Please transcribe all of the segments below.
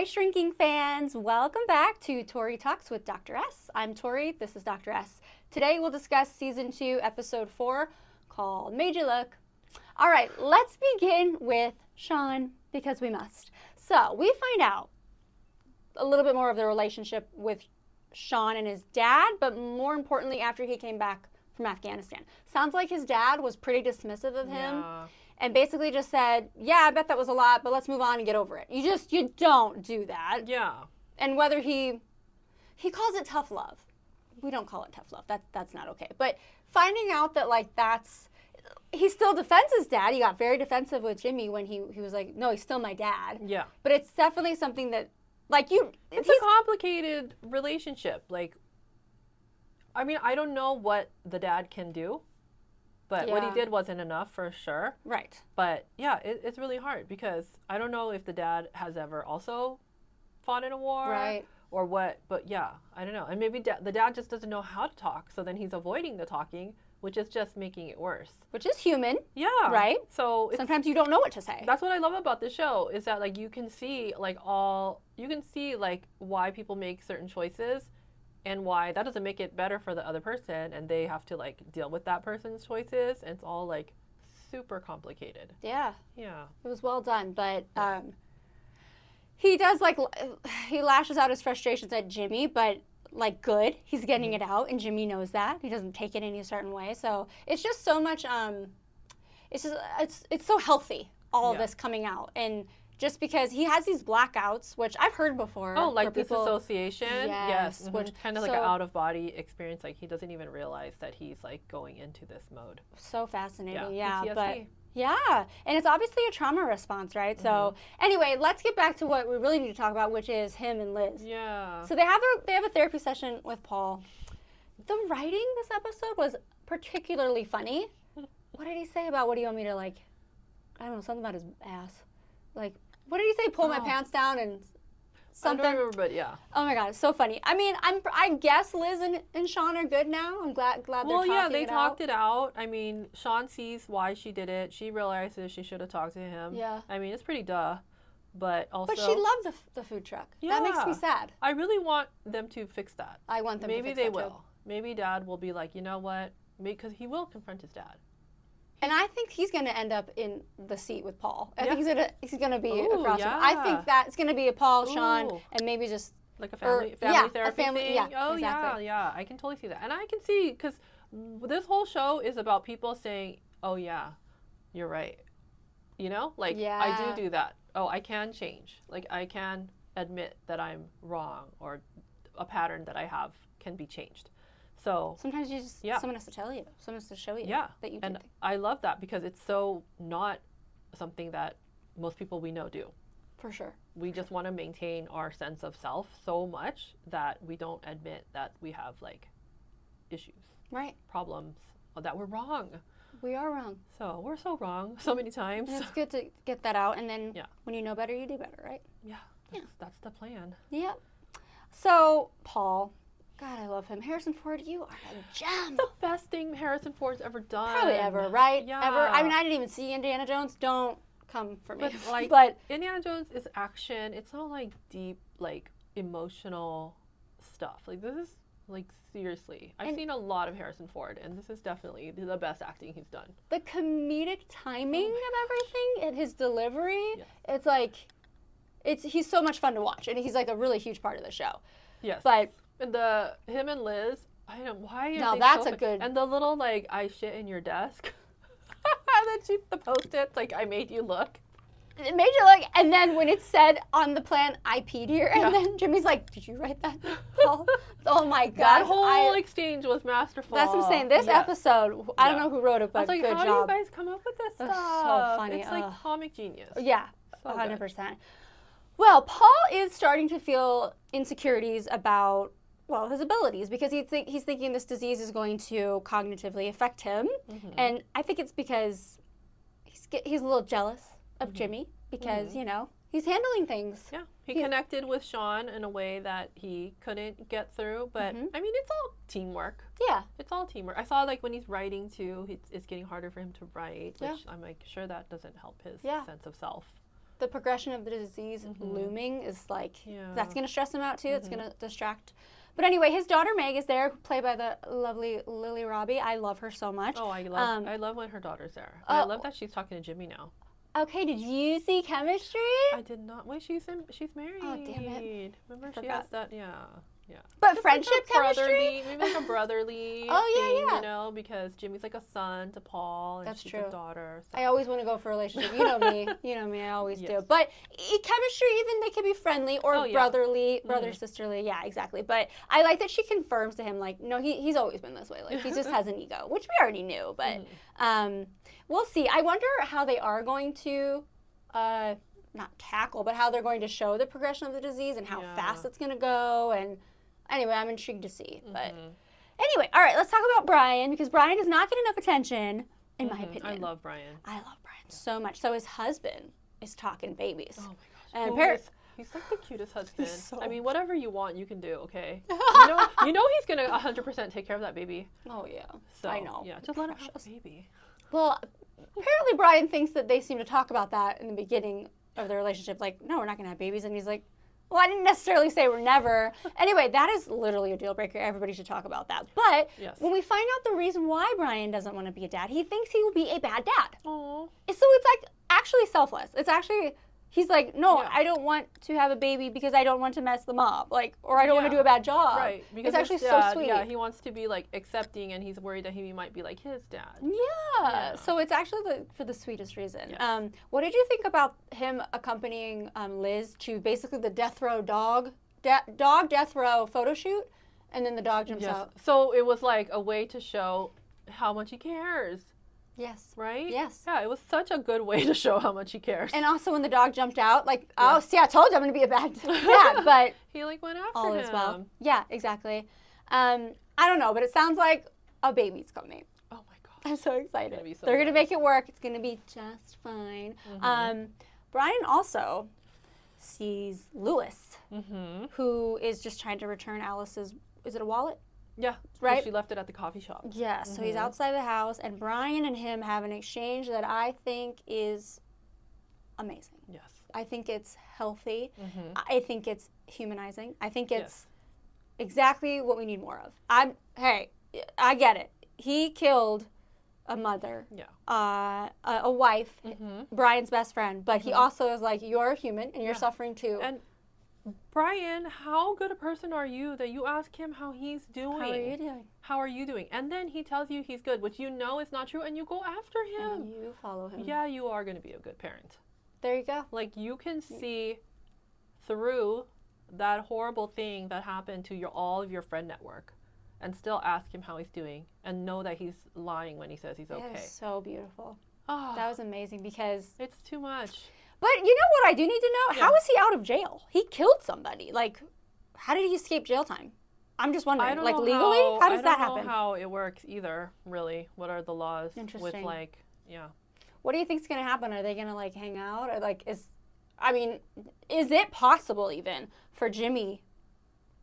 Hi, Shrinking fans. Welcome back to Tori Talks with Dr. S. I'm Tori. This is Dr. S. Today we'll discuss Season 2, Episode 4, called Made You Look. All right, let's begin with Sean, because we must. So we find out a little bit more of the relationship with Sean and his dad, but more importantly, after he came back from Afghanistan. Sounds like his dad was pretty dismissive of him. Yeah. And basically just said, yeah, I bet that was a lot, but let's move on and get over it. You don't do that. Yeah. And whether he calls it tough love. We don't call it tough love. That's not okay. But finding out that, like, he still defends his dad. He got very defensive with Jimmy when he was like, no, he's still my dad. Yeah. But it's definitely something that, like, It's a complicated relationship. Like, I mean, I don't know what the dad can do, but what he Yeah. did wasn't enough for sure. Right. But yeah, it's really hard because I don't know if the dad has ever also fought in a war. Right. Or what, but yeah, I don't know. And maybe the dad just doesn't know how to talk, so then he's avoiding the talking, which is just making it worse. Which is human. Yeah. Right. So Sometimes you don't know what to say. that's what I love about this show is that, like, you can see like why people make certain choices and why that doesn't make it better for the other person, and they have to like deal with that person's choices, and it's all like super complicated. Yeah. Yeah. It was well done, but he does, like, he lashes out his frustrations at Jimmy, but, like, good. He's getting it out, and Jimmy knows that. He doesn't take it any certain way. So it's just so much, it's so healthy, all of Yeah. this coming out. And just because he has these blackouts, which I've heard before. Oh, where like people, disassociation? Yes, Mhm. which- Kind of like so- an out-of-body experience. Like, he doesn't even realize that he's, like, going into this mode. So fascinating, Yeah, yeah. But PTSD. yeah, and it's obviously a trauma response, right? So anyway, let's get back to what we really need to talk about, which is him and Liz. Yeah. So they have a therapy session with Paul. The writing this episode was particularly funny. What did he say about, what do you want me to, like, I don't know, something about his ass. Like, what did he say? Pull my Oh. pants down and I something. don't remember, but yeah. Oh my God, it's so funny. I mean, I guess Liz and Sean are good now. I'm glad they're Well, talking yeah, they it talked out. it out. I mean, Sean sees why she did it. She realizes she should have talked to him. Yeah. I mean, it's pretty duh. But also, But she loved the food truck. That makes me Yeah. sad. I really want them to fix that. I want them to Maybe fix they that will. too. Maybe Dad will be like, you know what? Because he will confront his dad. And I think he's going to end up in the seat with Paul. I Yeah. think he's gonna be Ooh, across from I yeah. think that's going to be a Paul, Sean, Ooh. and maybe just Like a Or- family yeah, a therapy family- thing. yeah, Oh, exactly. yeah. I can totally see that. And I can see, because this whole show is about people saying, oh, yeah, you're right. You know? Like, Yeah. I do that. Oh, I can change. Like, I can admit that I'm wrong, or a pattern that I have can be changed. So, sometimes you just Yeah. someone has to tell you, someone has to show you yeah. that you And did. I love that because it's so not something that most people we know do. For sure. We just want to maintain our sense of self so much that we don't admit that we have, like, issues, Right. problems, or that we're wrong. We are wrong. So we're so wrong so many times. And it's good to get that out, and then Yeah. when you know better, you do better, right? Yeah, that's the plan. Yep. So, Paul, God, I love him. Harrison Ford, you are a gem. The best thing Harrison Ford's ever done. Probably ever, right? Yeah. Ever. I mean, I didn't even see Indiana Jones. Don't come for me. But, like, but Indiana Jones is action. It's not like deep, like, emotional stuff. Like, this is, like, seriously. I've And- seen a lot of Harrison Ford, and this is definitely the best acting he's done. the comedic timing of everything and his delivery, Yes. it's like, he's so much fun to watch, and he's like a really huge part of the show. Yes. But And him and Liz, I don't know why. Are Now they that's so a good- And the little, like, I shit in your desk. And then the post-its, like, I made you look. it made you look, and then when it said on the plan, I peed here, and Yeah. then Jimmy's like, did you write that, Paul? Oh my God. That whole exchange was masterful. That's what I'm saying. This Yes. episode, I don't Yeah. know who wrote it, I but was like, good how job. do you guys come up with this That's stuff? so funny. It's like Ugh. comic genius. Yeah, So 100%. Well, Paul is starting to feel insecurities about, well, his abilities, because he's thinking this disease is going to cognitively affect him. Mhm. And I think it's because he's a little jealous of Jimmy because, you know, he's handling things. Yeah, he Yeah. connected with Sean in a way that he couldn't get through. But, I mean, it's all teamwork. Yeah. It's all teamwork. I saw, like, when he's writing, too, it's getting harder for him to write, which Yeah. I'm, like, sure that doesn't help his Yeah. sense of self. the progression of the disease looming is like, that's going to stress him out too. It's going to distract. But anyway, his daughter Meg is there, played by the lovely Lily Robbie. I love her so much. Oh, I love when her daughter's there. I love that she's talking to Jimmy now. Okay, did you see chemistry? I did not. Wait, she's married. Oh, damn it. Remember she has that, yeah. But It's friendship like chemistry? maybe like a brotherly Oh, thing, you know, because Jimmy's like a son to Paul, and That's she's true. a daughter. So. I always want to go for a relationship. You know me. You know me. I always Yes. do. But chemistry, even they can be friendly or Oh, yeah. brotherly, brother-sisterly. Yeah, exactly. But I like that she confirms to him, like, no, he's always been this way. Like, he just has an ego, which we already knew. But we'll see. I wonder how they are going to, not tackle, but how they're going to show the progression of the disease and how fast it's going to go. And anyway, I'm intrigued to see. But anyway, all right, let's talk about Brian, because Brian does not get enough attention, in my opinion. I love Brian. I love Brian so much. So his husband is talking babies. Oh my gosh. And He's like the cutest husband. so I mean, whatever you want, you can do, okay? you know he's going to 100% take care of that baby. Oh, yeah. So, I know. Yeah, just let him have the baby. Well, apparently Brian thinks that they seem to talk about that in the beginning of the relationship. Like, no, we're not going to have babies. And he's like, well, I didn't necessarily say we're never. Anyway, that is literally a deal breaker. Everybody should talk about that. But when we find out the reason why Brian doesn't want to be a dad, he thinks he will be a bad dad. Aww. So it's like actually selfless. It's actually, he's like, no, I don't want to have a baby because I don't want to mess them up. Like, or I don't want to do a bad job. Right. Because it's actually his dad, so sweet. Yeah, he wants to be like accepting, and he's worried that he might be like his dad. Yeah. So it's actually for the sweetest reason. Yes. What did you think about him accompanying Liz to basically the death row dog death row photo shoot, and then the dog jumps out? So it was like a way to show how much he cares. Yes. Right? Yes. Yeah, it was such a good way to show how much he cares. And also when the dog jumped out, like, oh, see, I told you I'm going to be a bad dad, but he like went after all him. is well. Yeah, exactly. I don't know, but it sounds like a baby's coming. Oh my gosh. I'm so excited. Gonna be so They're going to good. make it work. It's going to be just fine. Brian also sees Lewis, who is just trying to return Alice's, is it a wallet? Yeah, Right? She left it at the coffee shop. Yeah, so he's outside the house, and Brian and him have an exchange that I think is amazing. Yes. I think it's healthy. I think it's humanizing. I think it's exactly what we need more of. I get it. He killed a mother, a wife, Brian's best friend, but he also is like, you're a human and you're suffering too. And Brian, how good a person are you that you ask him how he's doing? How are you doing? How are you doing? And then he tells you he's good, which you know is not true, and you go after him. And you follow him. Yeah, you are going to be a good parent. There you go. Like, you can see through that horrible thing that happened to all of your friend network and still ask him how he's doing and know that he's lying when he says he's okay. That is so beautiful. Oh, That was amazing because... it's too much. But you know what I do need to know? How is he out of jail? He killed somebody. Like, how did he escape jail time? I'm just wondering. I don't Like, know legally? How does that I don't happen? know how it works either, really. What are the laws with, Interesting. like, yeah. What do you think's going to happen? Are they going to, like, hang out? Or, like, is it possible even for Jimmy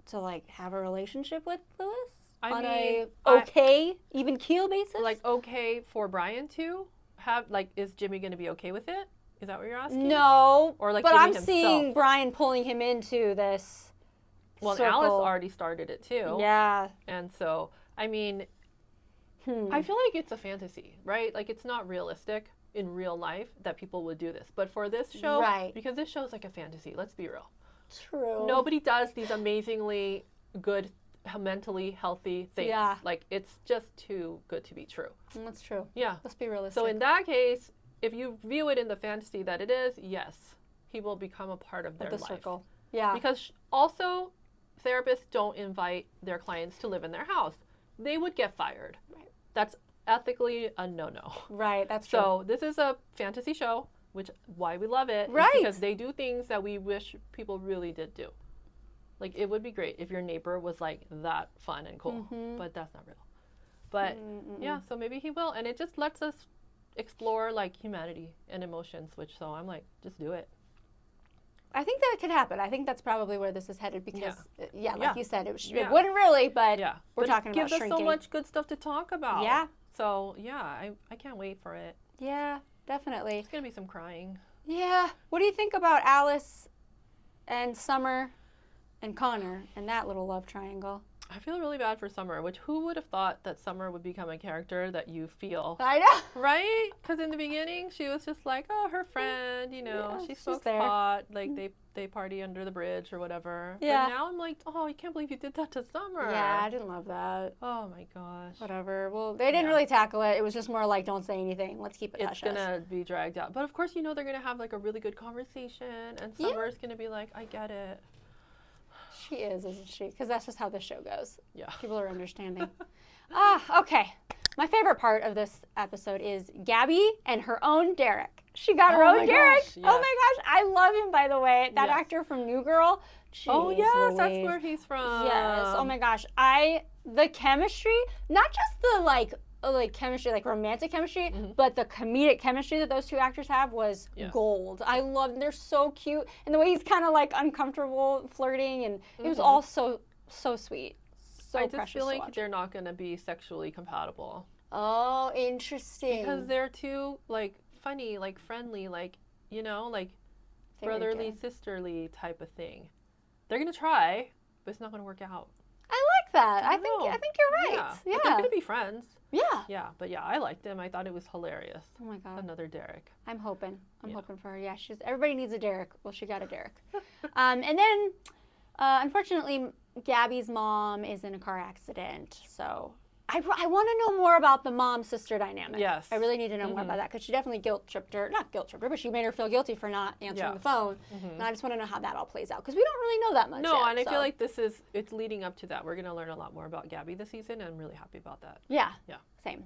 to, like, have a relationship with Lewis? I mean, a okay, even keel basis? Like, okay for Brian to have, like, is Jimmy going to be okay with it? Is that what you're asking? No. Or, like, but Jimmy I'm himself? seeing Brian pulling him into this Well, circle. Alice already started it, too. Yeah. And so, I mean, I feel like it's a fantasy, right? Like, it's not realistic in real life that people would do this. But for this show, Right. because this show's like a fantasy, let's be real. True. Nobody does these amazingly good, mentally healthy things. Yeah. Like, it's just too good to be true. That's true. Yeah. Let's be realistic. So in that case, if you view it in the fantasy that it is, yes, he will become a part of their the life. circle. Yeah. Because also, therapists don't invite their clients to live in their house. They would get fired. Right. That's ethically a no-no. Right, that's true. So this is a fantasy show, which why we love it. is Right. Because they do things that we wish people really did do. Like, it would be great if your neighbor was like that fun and cool, but that's not real. But yeah, so maybe he will, and it just lets us explore like humanity and emotions. Which so I'm like, just do it. I think that could happen. I think that's probably where this is headed because, like you said, it wouldn't really, but Yeah, we're but talking it about gives us shrinking. so much good stuff to talk about. Yeah. So yeah, I can't wait for it. Yeah, definitely. It's gonna be some crying. Yeah. What do you think about Alice and Summer and Connor and that little love triangle? I feel really bad for Summer, which who would have thought that Summer would become a character that you feel, I know. right? Because in the beginning, she was just like, oh, her friend, you know, Yeah, she she's smokes there. pot, like they party under the bridge or whatever. Yeah. But now I'm like, oh, I can't believe you did that to Summer. Yeah, I didn't love that. Oh my gosh. Whatever. Well, they didn't Yeah. really tackle it. It was just more like, don't say anything. Let's keep it It's hush hush. gonna be dragged out. But of course, you know they're gonna have like a really good conversation, and Yeah. Summer's gonna be like, I get it. She is, isn't she? Because that's just how this show goes. Yeah. People are understanding. Okay. My favorite part of this episode is Gabby and her own Derek. She got her Oh own my Derek. gosh, Oh my gosh, I love him, by the way. That Yes. actor from New Girl. Oh Jeez yes, that's Louise. where he's from. Yes. Oh my gosh. The chemistry, not just the like chemistry, like romantic chemistry, but the comedic chemistry that those two actors have was Yes. gold. I love them. They're so cute. And the way he's kind of like uncomfortable flirting, and it was all so sweet. So I just precious feel to like watch. they're not gonna be sexually compatible Oh, interesting. because they're too like funny, like friendly, like you know, like They really brotherly, do. sisterly type of thing. They're gonna try, but it's not gonna work out. I like that. I think know. you're right. Yeah, Yeah. But they're gonna be friends. Yeah. Yeah, but yeah, I liked him. I thought it was hilarious. Oh my god. Another Derek. I'm hoping. I'm Yeah. hoping for her. Yeah, everybody needs a Derek. Well, she got a Derek. And then, unfortunately, Gabby's mom is in a car accident. So I want to know more about the mom-sister dynamic. Yes. I really need to know more about that because she definitely not guilt tripped her, but she made her feel guilty for not answering Yeah. the phone. And I just want to know how that all plays out because we don't really know that much No, yet, and I so. feel like it's leading up to that. We're gonna learn a lot more about Gabby this season, and I'm really happy about that. Yeah. Yeah. Same.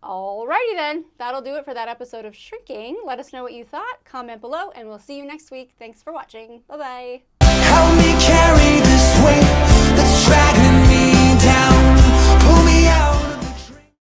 Alrighty then. That'll do it for that episode of Shrinking. Let us know what you thought. Comment below, and we'll see you next week. Thanks for watching. Bye-bye. Help me carry this weight.